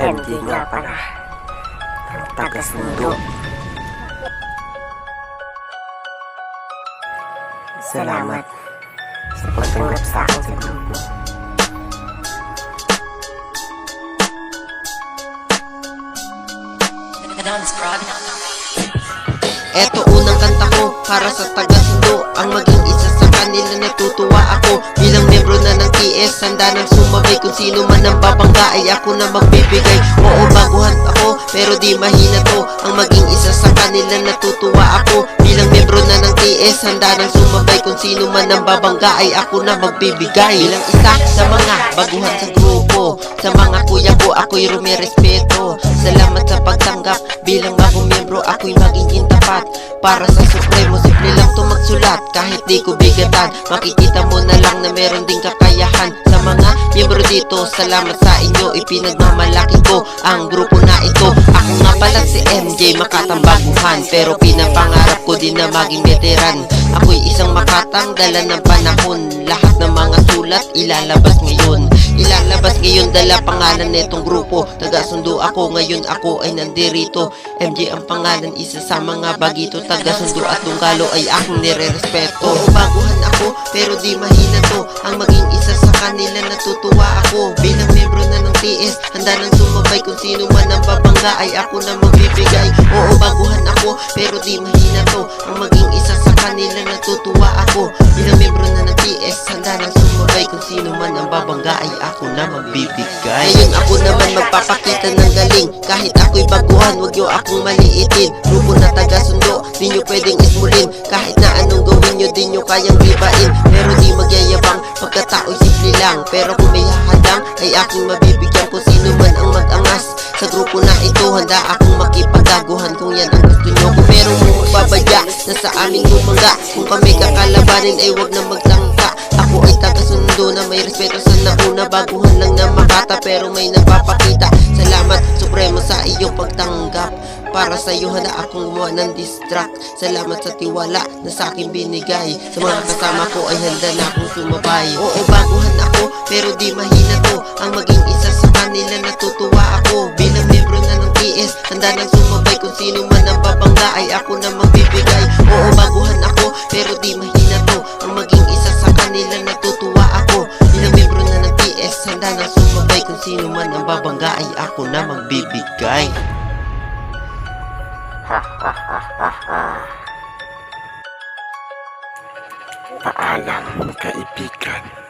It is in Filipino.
MJ nga pala, ang taga-sundo. Salamat sa pagtanggap sa akin sa grupo. Eto unang kanta ko para sa taga-sundo. Ang maging isa sa kanila natutuwa ako. Bilang membro na ng TS, handa nang sumabay. Kung sino man ang babangga ay ako na magbibigay. Oo, baguhan ako pero di mahina to. Ang maging isa sa kanila natutuwa ako. Bilang membro na ng TS, handa nang sumabay. Kung sino man ang babangga ay ako na magbibigay. Bilang isa sa mga baguhan sa grupo, sa mga kuya ko ako'y rumirespeto. Salamat sa pagtanggap. Bilang bagong membro ako'y magiging tapat. Para sa Supremo, simple lang to magsulat. Kahit di ko bigatan, makikita mo na lang na meron ding kakayahan. Sa mga miyembro dito, salamat sa inyo. Ipinagmamalaki ko ang grupo na ito. Ako nga pala si MJ, makatambaguhan, pero pinapangarap ko din na maging veteran. Ako'y isang makatang, dala ng panahon. Lahat ng mga sulat ilalabas ngayon. Ilalabas ngayon, dala pangalan netong grupo. Taga-sundo ako, ngayon ako ay nandirito. MJ ang pangalan, isa sa mga bagito. Taga-sundo at tunggalo ay aking nire-respeto. Oo, baguhan ako, pero di mahina to. Ang maging isa sa kanila natutuwa ako. Bilang membro na ng TS, handa nang sumabay. Kung sino man ang babangga ay ako na magbibigay. Oo, baguhan ako, pero di mahina to. Ang maging isa sa kanila natutuwa ako. Bilang membro na ng TS, handa nang sumabay. Kung sino man ang babangga ay ako na magbibigay. Ngayon ako naman magpapakita ng galing. Kahit ako'y baguhan, wag nyo akong maliitin. Grupo na taga-sundo, di nyo pwedeng ismulin. Kahit na anong gawin nyo, di nyo kayang gibain. Pero di magyayabang, pagkatao'y simple lang. Pero kung may hahadang, ay aking mabibigyan. Kung sino man ang mag-angas sa grupo na ito, handa akong makipagdaguhan. Kung yan ang gusto nyo, kung merong magbabadya na sa aming bumangga. Kung kami kakalabanin ay wag na magtangka. Ako ay taga-sundo na may respeto sa nauna. Baguhan lang na makata pero may nagpapakita. Salamat Supremo sa iyong pagtanggap. Para sa iyo handa akong gumawa ng distract. Salamat sa tiwala na sa akin binigay. Sa mga kasama ko ay handa na akong sumabay. Oo, baguhan ako pero di mahina to. Ang maging isa sa kanila natutuwa ako. Bilang membro na ng TS, handa nang sumabay. Kung sino man ang babangga ay ako na magbibigay. Oo, baguhan ako pero di mahina to. Ang maging isa sa kanila natutuwa ako. Bilang membro na ng TS, handa nang sumabay. Kung sino man ang babangga ay ako na magbibigay. Paalam, kaibigan.